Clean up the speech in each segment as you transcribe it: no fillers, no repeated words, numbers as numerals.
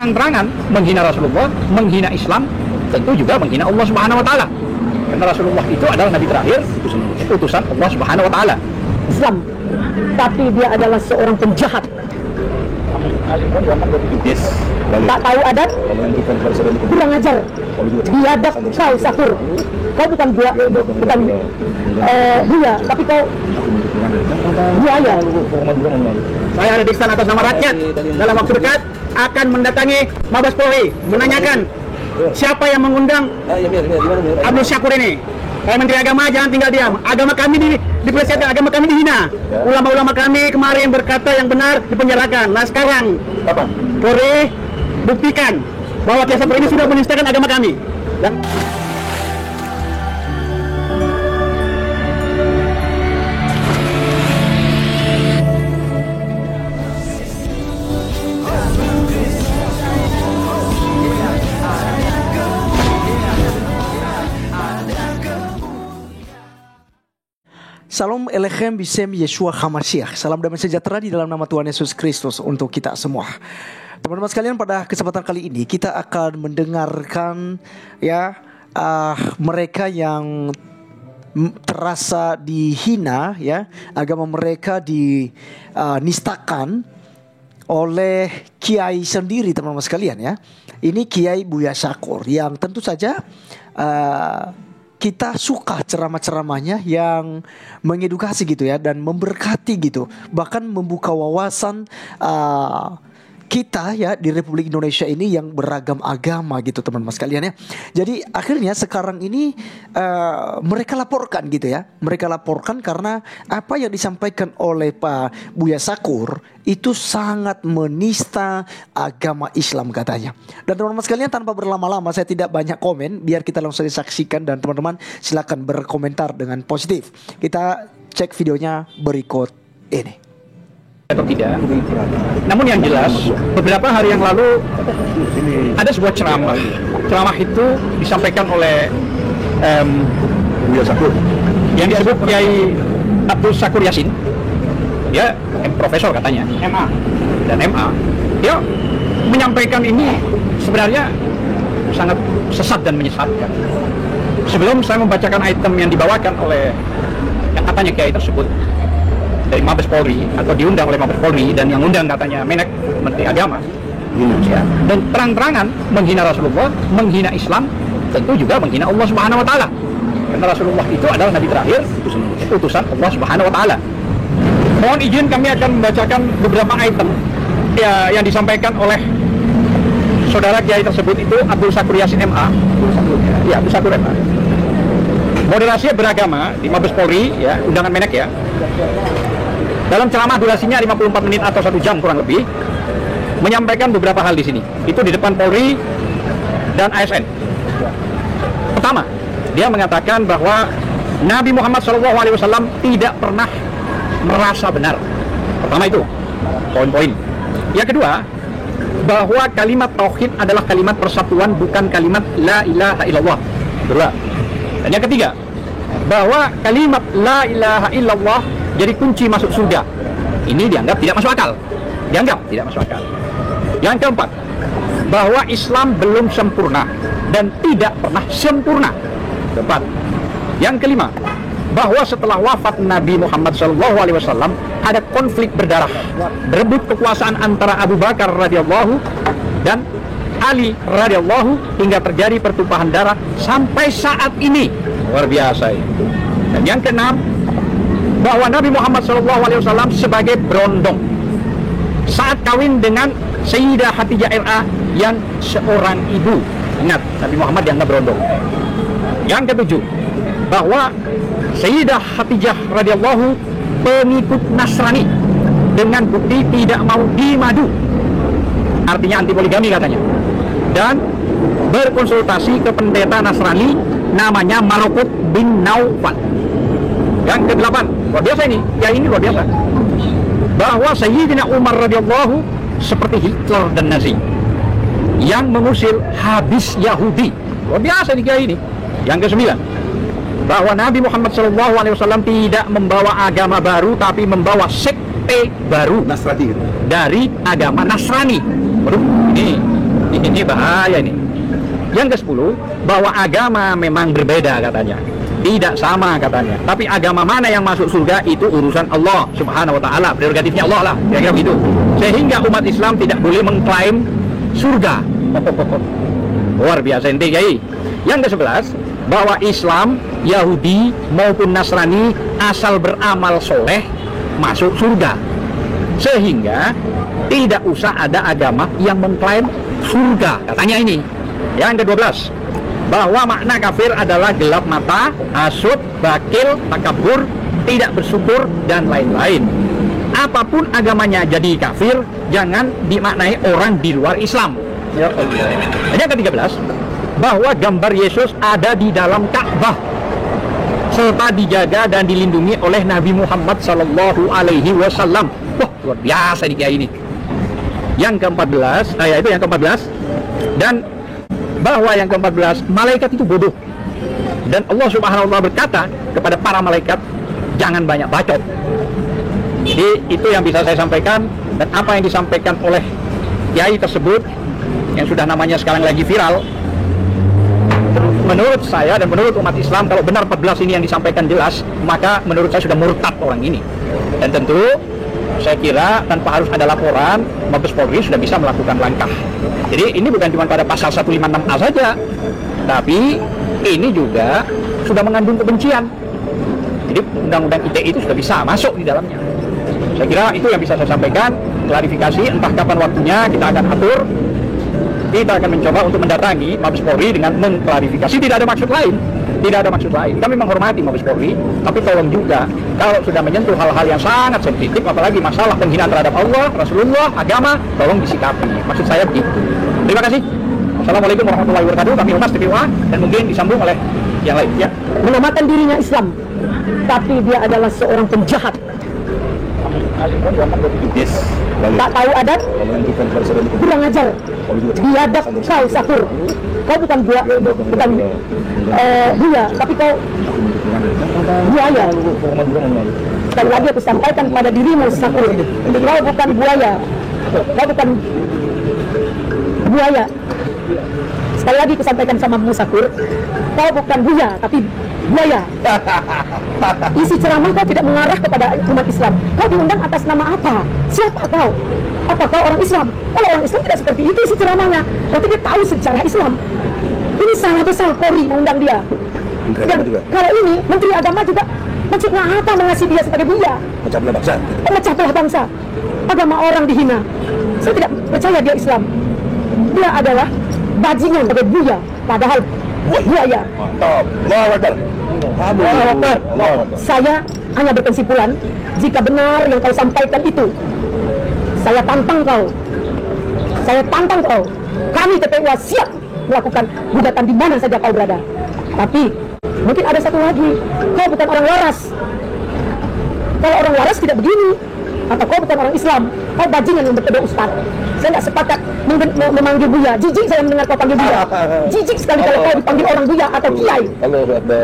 terang-terangan menghina Rasulullah, menghina Islam, tentu juga menghina Allah Subhanahu wa taala. Karena Rasulullah itu adalah nabi terakhir, utusan Allah Subhanahu wa taala. Islam, tapi dia adalah seorang penjahat. Tak tahu adat, kurang ajar, biadab kau Sakur. Kau bukan buaya, tapi kau buaya. Saya ada di sana atas nama rakyat. Dalam waktu dekat akan mendatangi Mabes Polri, menanyakan siapa yang mengundang Abdul Syakur ini. Kayak Menteri Agama jangan tinggal diam. Agama kami dipelesetkan, agama kami dihina. Ulama-ulama kami kemarin berkata yang benar dipenjarakan. Nah sekarang Polri buktikan bahwa Kiai Sakur ini sudah menistakan agama kami. Dan Salam Elechem Bisem Yeshua HaMashiach. Salam damai sejahtera di dalam nama Tuhan Yesus Kristus untuk kita semua. Teman-teman sekalian, pada kesempatan kali ini kita akan mendengarkan mereka yang terasa dihina, agama mereka dinistakan oleh kiai sendiri, teman-teman sekalian ya. Ini Kiai Buya Syakur yang tentu saja kita suka ceramah-ceramahnya yang mengedukasi gitu ya, dan memberkati gitu, bahkan membuka wawasan kita ya di Republik Indonesia ini yang beragam agama gitu, teman-teman sekalian ya. Jadi akhirnya sekarang ini mereka laporkan gitu ya. Mereka laporkan karena apa yang disampaikan oleh Pak Buya Syakur itu sangat menista agama Islam katanya. Dan teman-teman sekalian, tanpa berlama-lama saya tidak banyak komen, biar kita langsung saksikan dan teman-teman silakan berkomentar dengan positif. Kita cek videonya berikut ini. Atau tidak. Namun yang jelas, beberapa hari yang lalu ada sebuah ceramah. Ceramah itu disampaikan oleh Buya Syakur yang disebut Kiai Abdul Syakur Yasin. Dia profesor katanya, MA dan MA. Dia menyampaikan ini sebenarnya sangat sesat dan menyesatkan. Sebelum saya membacakan item yang dibawakan oleh yang katanya Kiai tersebut dari Mabes Polri atau diundang oleh Mabes Polri, dan yang undang katanya Menek, Menteri Agama, ya, dan terang-terangan menghina Rasulullah, menghina Islam, tentu juga menghina Allah Subhanahu wa taala. Karena Rasulullah itu adalah nabi terakhir, utusan Allah Subhanahu wa taala. Mohon izin kami akan membacakan beberapa item ya, yang disampaikan oleh saudara Kiai tersebut, itu Abdul Syakur Yasin MA. Ya, Abdul Syakur MA. Moderasinya beragama di Mabes Polri ya, undangan Menek ya. Dalam ceramah durasinya 54 menit atau 1 jam kurang lebih, menyampaikan beberapa hal di sini. Itu di depan Polri dan ASN. Pertama, dia mengatakan bahwa Nabi Muhammad SAW tidak pernah merasa benar. Pertama itu, poin-poin. Yang kedua, bahwa kalimat tauhid adalah kalimat persatuan, bukan kalimat la ilaha illallah. Kedua. Dan yang ketiga, bahwa kalimat la ilaha illallah jadi kunci masuk surga. Ini dianggap tidak masuk akal. Yang keempat, bahwa Islam belum sempurna dan tidak pernah sempurna. Keempat. Yang kelima, bahwa setelah wafat Nabi Muhammad SAW ada konflik berdarah, berebut kekuasaan antara Abu Bakar radhiyallahu dan Ali radhiyallahu, hingga terjadi pertumpahan darah sampai saat ini. Luar biasa itu. Dan yang keenam, bahwa Nabi Muhammad SAW sebagai berondong saat kawin dengan Sayyidah Khadijah RA yang seorang ibu. Ingat, Nabi Muhammad dianggap berondong. Yang ketujuh, bahwa Sayyidah Khadijah radhiyallahu pengikut Nasrani dengan bukti tidak mau dimadu, artinya anti poligami katanya, dan berkonsultasi ke pendeta Nasrani namanya Malakut bin Naufal. Yang kedelapan, luar biasa ini, ya ini luar biasa, bahwa Sayyidina Umar radhiyallahu seperti Hitler dan Nazi yang mengusir habis Yahudi. Luar biasa ini kayak ini. Yang kesembilan, bahwa Nabi Muhammad SAW tidak membawa agama baru, tapi membawa sekte baru Nasrani dari agama Nasrani. Ini Ini bahaya ini. Yang ke-10, bahwa agama memang berbeda katanya. Tidak sama katanya. Tapi agama mana yang masuk surga itu urusan Allah Subhanahu wa taala, prerogatifnya Allah lah, kira-kira begitu. Sehingga umat Islam tidak boleh mengklaim surga. Luar biasa ente, Kiai. Yang ke-11, bahwa Islam, Yahudi maupun Nasrani asal beramal soleh masuk surga. Sehingga tidak usah ada agama yang mengklaim surga, katanya ini. Yang ke-12, bahwa makna kafir adalah gelap mata, hasud, bakil, takabur, tidak bersyukur, dan lain-lain. Apapun agamanya jadi kafir, jangan dimaknai orang di luar Islam. Ya Allah. Yang ke-13, bahwa gambar Yesus ada di dalam Ka'bah serta dijaga dan dilindungi oleh Nabi Muhammad Sallallahu Alaihi Wasallam. Wah, luar biasa nih Kiai ini. Yang ke-14, itu yang ke-14, dan bahwa yang ke-14, malaikat itu bodoh. Dan Allah Subhanahu wa taala berkata kepada para malaikat, jangan banyak bacot. Jadi itu yang bisa saya sampaikan, dan apa yang disampaikan oleh kiai tersebut yang sudah namanya sekarang lagi viral, menurut saya dan menurut umat Islam, kalau benar 14 ini yang disampaikan jelas, maka menurut saya sudah murtad orang ini. Dan tentu saya kira tanpa harus ada laporan, Mabes Polri sudah bisa melakukan langkah. Jadi ini bukan cuma pada pasal 156A saja, tapi ini juga sudah mengandung kebencian. Jadi undang-undang ITE itu sudah bisa masuk di dalamnya. Saya kira itu yang bisa saya sampaikan, klarifikasi, entah kapan waktunya kita akan atur. Kita akan mencoba untuk mendatangi Mabes Polri dengan mengklarifikasi, tidak ada maksud lain. Tidak ada maksud lain. Kami menghormati Mabes Polri, tapi tolong juga kalau sudah menyentuh hal-hal yang sangat sensitif, apalagi masalah penghinaan terhadap Allah, Rasulullah, agama, tolong disikapi. Maksud saya begitu. Terima kasih. Assalamualaikum warahmatullahi wabarakatuh. Kami Humas TVWA dan mungkin disambung oleh yang lain. Ya. Menamakan dirinya Islam, tapi dia adalah seorang penjahat. Tak tahu adat, kurang ajar, biadab kau Sakur. Kau bukan buaya, tapi kau buaya. Sekali lagi aku sampaikan pada dirimu Sakur, kau bukan buaya, kau bukan buaya. Sekali lagi aku sampaikan sama Musakur, kau bukan buaya, tapi buaya. Isi ceramah kau tidak mengarah kepada umat Islam. Kau diundang atas nama apa? Siapa kau? Apa kau orang Islam? Kalau orang Islam tidak seperti itu isi ceramahnya. Berarti dia tahu sejarah Islam. Ini salah besar Polri mengundang dia. Dan kalau ini Menteri Agama juga, maksudnya apa mengasihi dia sebagai buaya? Memecah belah bangsa. Memecah belah bangsa. Agama orang dihina. Saya tidak percaya dia Islam. Dia adalah bajingan sebagai buaya, padahal buaya. Saya hanya berkesimpulan, jika benar yang kau sampaikan itu, saya tantang kau. Saya tantang kau. Kami TPWA siap melakukan gugatan di mana saja kau berada. Tapi mungkin ada satu lagi, kau bukan orang waras. Kalau orang waras tidak begini. Atau kau bukan orang Islam, kau bajingan yang berkedok ustaz. Saya tidak sepakat memanggil buya. Jijik saya mendengar kau panggil buya. Jijik sekali kalau kau dipanggil orang buya atau kiai.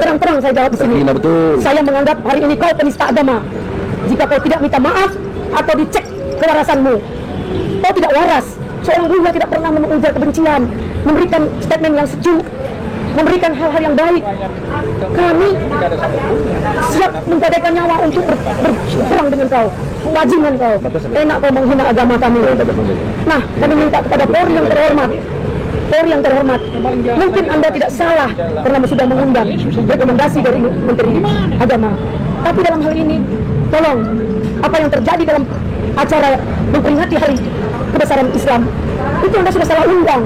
Terang-terang saya jawab di sini. Saya menganggap hari ini kau penista agama. Jika kau tidak minta maaf atau dicek kewarasanmu, kau tidak waras. Seorang buya tidak pernah mengujar kebencian, memberikan statement yang sejuk, memberikan hal-hal yang baik. Kami siap menggadaikan nyawa untuk berperang dengan kau. Bajingan kau, enak kau menghina agama kami. Nah, kami minta kepada Polri yang terhormat, Polri yang terhormat, mungkin Anda tidak salah karena sudah mengundang rekomendasi dari Menteri Agama. Tapi dalam hal ini, tolong, apa yang terjadi dalam acara memperingati hari kebesaran Islam, itu Anda sudah salah undang,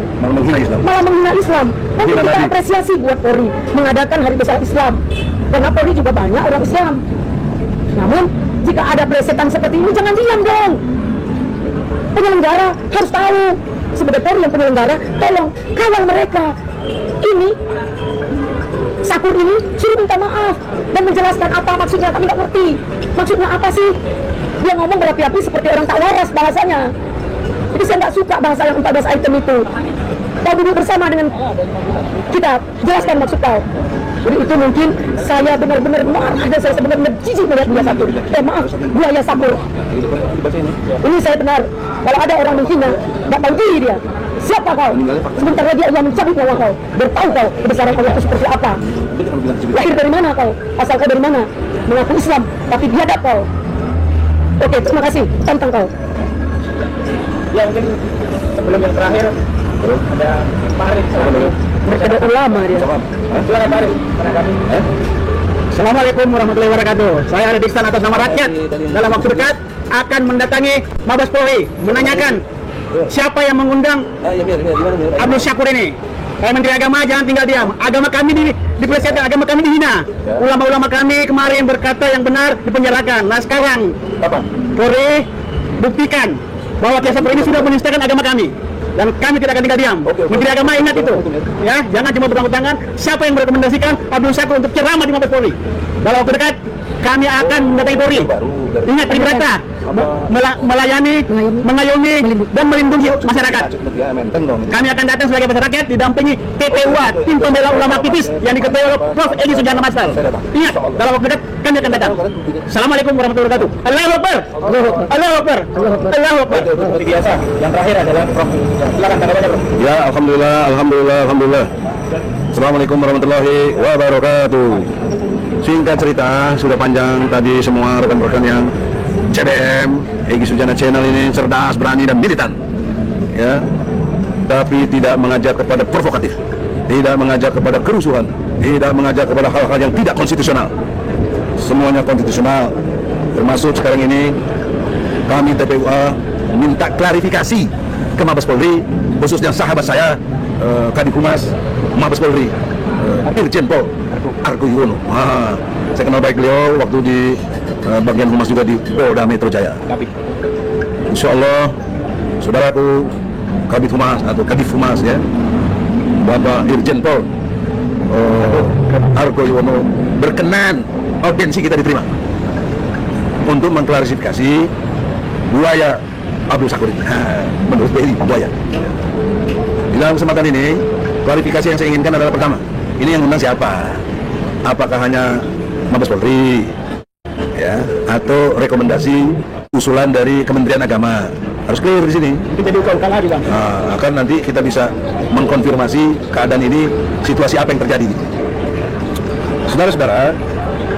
malah menghina Islam. Nanti kita apresiasi buat Polri mengadakan hari besar Islam, karena Polri juga banyak orang Islam. Namun jika ada plesetan seperti ini, jangan diam dong. Penyelenggara harus tahu. Sebagai Polri yang penyelenggara, tolong kawal mereka. Ini Sakur ini suruh minta maaf dan menjelaskan apa maksudnya. Kami nggak ngerti maksudnya apa sih. Dia ngomong berapi-api seperti orang tak waras bahasanya. Jadi saya nggak suka bahasa yang 14 item itu. Kau duduk bersama dengan kita, jelaskan maksud kau. Jadi itu mungkin saya benar-benar marah dan saya benar-benar jijik melihat dia Sakur. Maaf, buaya Sakur. Ini saya benar. Kalau ada orang menghina, nggak tahu diri dia. Siapa kau? Sebentar lagi Allah mencabut nyawa kau. Bertahu kau kebesaran Allah itu seperti apa? Lahir dari mana kau? Asal kau dari mana? Mengaku Islam, tapi biadab kau. Oke, terima kasih. Tantang kau. Ya mungkin sebelum yang terakhir ada Pak Arif. Ada ulama dia. Silakan Pak Arif. Assalamualaikum warahmatullahi wabarakatuh. Saya ada di istana atas nama rakyat. Dalam waktu dekat akan mendatangi Mabes Polri menanyakan siapa yang mengundang Abdul Syakur ini. Kayak Menteri Agama jangan tinggal diam. Agama kami dipelesetkan, agama kami dihina. Ulama-ulama kami kemarin berkata yang benar dipenjarakan. Nah sekarang Polri buktikan bahwa Kiai Safri ini sudah menistakan agama kami. Dan kami tidak akan tinggal diam. Menteri Agama ingat itu. Ya, jangan cuma bertanggung tangan. Siapa yang merekomendasikan Abdul Syakur untuk ceramah di Mabes Polri? Dalam waktu dekat kami akan mendatangi Polri. Ingat di berita melayani, mengayomi dan melindungi masyarakat. Kami akan datang sebagai masyarakat didampingi TPUA, tim pembela ulama aktivis yang diketuai oleh Prof. Edi Sujarno Master. Ingat, dalam waktu dekat kami akan datang. Assalamualaikum warahmatullahi wabarakatuh. Allahu Akbar. Allahu Akbar. Allahu Akbar. Seperti biasa, yang terakhir adalah Prof. Silakan tanggapannya, Prof. Ya, alhamdulillah. Assalamualaikum warahmatullahi wabarakatuh. Singkat cerita, sudah panjang tadi semua rekan-rekan yang CBM, Egy Sujana Channel ini cerdas, berani dan militan. Ya. Tapi tidak mengajak kepada provokatif, tidak mengajak kepada kerusuhan, tidak mengajak kepada hal-hal yang tidak konstitusional. Semuanya konstitusional. Termasuk sekarang ini kami TPUA minta klarifikasi ke Mabes Polri, khususnya sahabat saya Kadif Humas Mabes Polri, Irjen Pol Argo Yuwono. Saya kenal baik beliau waktu di bagian humas juga di Polda Metro Jaya. Insya Allah, saudaraku Kadif Humas atau Kadif Humas ya, Bapak Irjen Pol Argo Yuwono berkenan audiensi kita diterima untuk mengklarifikasi buaya Abdul Syakur ini. Menurut BI buaya. Di dalam kesempatan ini, klarifikasi yang saya inginkan adalah pertama, ini yang undang siapa? Apakah hanya Mabes Polri, ya, atau rekomendasi usulan dari Kementerian Agama? Harus clear di sini. Jadi ugal-ugal lagi, Bang. Nah, akan nanti kita bisa mengkonfirmasi keadaan ini, situasi apa yang terjadi. Saudara-saudara,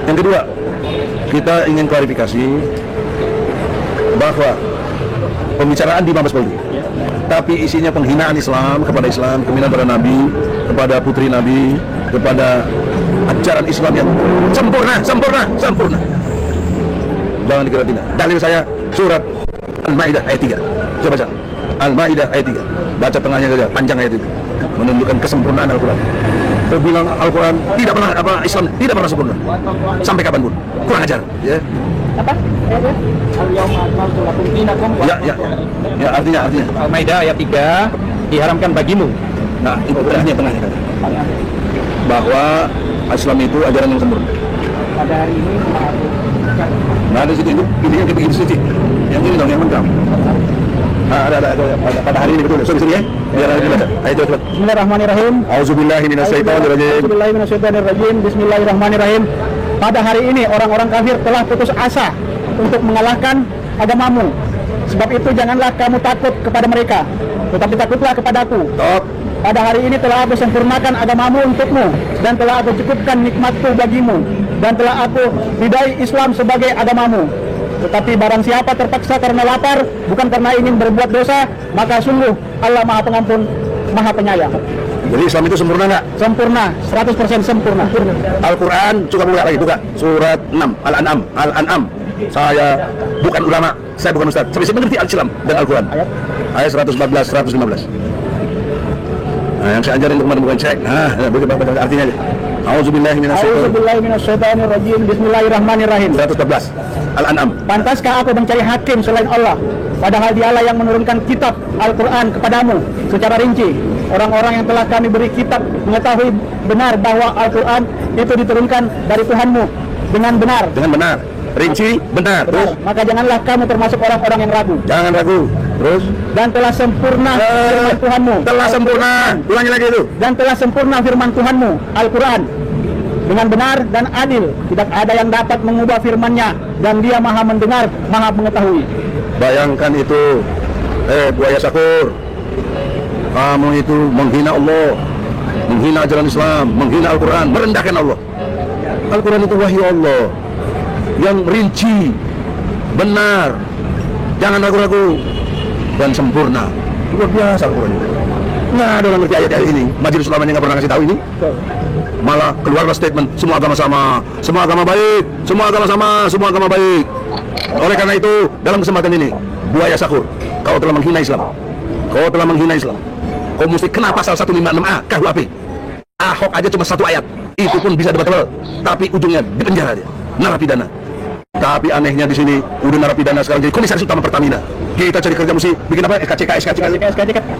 yang kedua, kita ingin klarifikasi bahwa pembicaraan di Mabes Polri, tapi isinya penghinaan Islam, penghinaan para Nabi, kepada putri Nabi, kepada ajaran Islam yang sempurna. Jangan dikira tidak. Dalil saya surat Al-Maidah ayat 3. Coba baca. Al-Maidah ayat 3. Baca tengahnya saja, panjang ayat itu. Menunjukkan kesempurnaan Al-Quran. Saya bilang Al-Quran tidak pernah Islam tidak pernah sempurna. Sampai kapanpun. Kurang ajar, ya. Apa? Ya, artinya. Al-Maidah ayat 3 diharamkan bagimu. Nah, itu tengahnya. Bahwa Islam itu ajaran yang sempurna. Pada hari ini Nah, di situ intinya kayak begitu sih. Yang ini dong yang lengkap. Ada pada hari ini betul. Sorry ya. Biar ada dibaca. Ayo coba. Bismillahirrahmanirrahim. Auzubillahi minasyaitonirrajim. Bismillahirrahmanirrahim. Pada hari ini orang-orang kafir telah putus asa untuk mengalahkan agamamu. Sebab itu janganlah kamu takut kepada mereka, tetapi takutlah kepadaku. Pada hari ini telah aku sempurnakan agamamu untukmu, dan telah aku cukupkan nikmatku bagimu, dan telah aku ridai Islam sebagai agamamu. Tetapi barang siapa terpaksa karena lapar, bukan karena ingin berbuat dosa, maka sungguh Allah Maha Pengampun, Maha Penyayang. Jadi Islam itu sempurna nggak? Sempurna, 100% sempurna. Al-Quran, coba buka lagi, buka surat 6, Al-An'am. Saya bukan ulama, saya bukan ustaz, tapi saya mengerti Al-Islam dan Al-Quran. Ayat 114, 115. Nah, yang saya ajarin kemarin bukan cek. Baca artinya aja. Auzubillahi minasyaitonirrajim. Bismillahirrahmanirrahim. 114. Al-An'am. Pantaskah aku mencari hakim selain Allah, padahal dialah yang menurunkan kitab Al-Quran kepadamu secara rinci. Orang-orang yang telah kami beri kitab mengetahui benar bahwa Al-Quran itu diturunkan dari Tuhanmu dengan benar. Dengan benar. Rinci, benar. Terus? Maka janganlah kamu termasuk orang-orang yang ragu. Jangan ragu. Terus? Dan telah sempurna firman Tuhanmu. Telah sempurna. Ulangi lagi itu. Dan telah sempurna firman Tuhanmu, Al-Quran, dengan benar dan adil. Tidak ada yang dapat mengubah firman-Nya, dan Dia Maha mendengar, Maha mengetahui. Bayangkan itu, buaya Syakur. Kamu itu menghina Allah, menghina ajaran Islam, menghina Al-Quran, merendahkan Allah. Al-Quran itu wahyu Allah yang rinci, benar, jangan ragu-ragu, dan sempurna. Luar biasa Al-Quran itu. Nggak ada orang ngerti ayat-ayat ini. Majelis Ulama yang nggak pernah kasih tahu ini. Malah keluarlah statement, semua agama sama, semua agama baik, semua agama sama, semua agama baik. Oleh karena itu, dalam kesempatan ini, buaya Sahur, kau telah menghina Islam. Kau telah menghina Islam. Kau mesti kena pasal 156A KUHP. Ahok aja cuma 1 ayat, itu pun bisa debatable, tapi ujungnya di penjara dia, narapidana. Tapi anehnya di sini udah narapidana sekarang jadi komisaris utama Pertamina. Kita cari kerja mesti bikin apa? SKCK,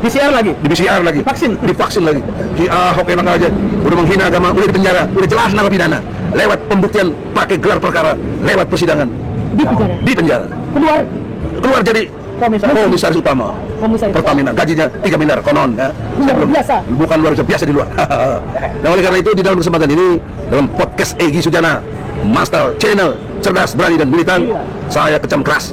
PCR lagi. di PCR lagi, divaksin lagi. Si Ahok enak aja, udah menghina agama, udah di penjara, udah jelas narapidana. Lewat pembuktian pakai gelar perkara, lewat persidangan, di penjara. Keluar jadi komisaris utama Pertamina, gajinya 3 miliar konon ya. Luar biasa. Bukan luar biasa di luar. Nah, oleh karena itu di dalam kesempatan ini, dalam podcast Egy Sujana Master Channel Cerdas, Berani dan Militan, saya kecam keras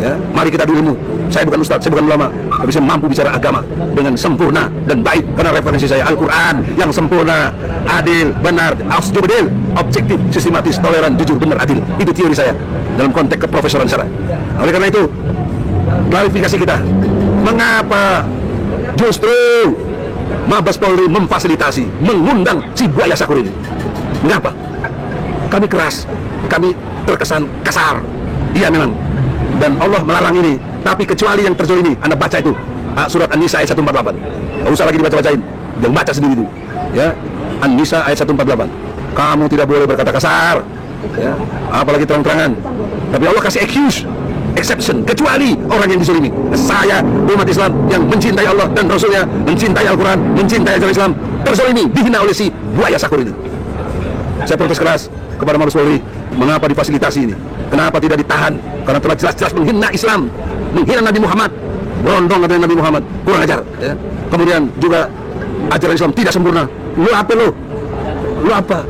ya. Mari kita dulu ilmu. Saya bukan ustadz, saya bukan ulama, tapi saya mampu bicara agama dengan sempurna dan baik karena referensi saya Al-Quran yang sempurna, adil, benar, asjubdil, objektif, sistematis, toleran, jujur, benar, adil. Itu teori saya dalam konteks keprofesoran saya. Oleh karena itu, klarifikasi kita, mengapa justru Mabes Polri memfasilitasi, mengundang si buaya Sahur ini? Mengapa? Kami keras, kami terkesan kasar. Iya memang, dan Allah melarang ini. Tapi kecuali yang terzolimi, Anda baca itu surat An-Nisa ayat 148. Nggak usah lagi dibaca-bacain, yang baca sendiri itu ya. An-Nisa ayat 148. Kamu tidak boleh berkata kasar ya, apalagi terang-terangan. Tapi Allah kasih exception, kecuali orang yang dizolimi. Saya umat Islam yang mencintai Allah dan Rasulnya, mencintai Al-Quran, mencintai ajaran Islam, terzolimi, dihina oleh si buaya Sahur ini. Saya protes keras kepada Mabes Polri, mengapa difasilitasi ini? Kenapa tidak ditahan? Karena telah jelas-jelas menghina Islam, menghina Nabi Muhammad, berondong dengan Nabi Muhammad, kurang ajar ya. Kemudian juga ajaran Islam tidak sempurna. Lu apa lu? Lu apa?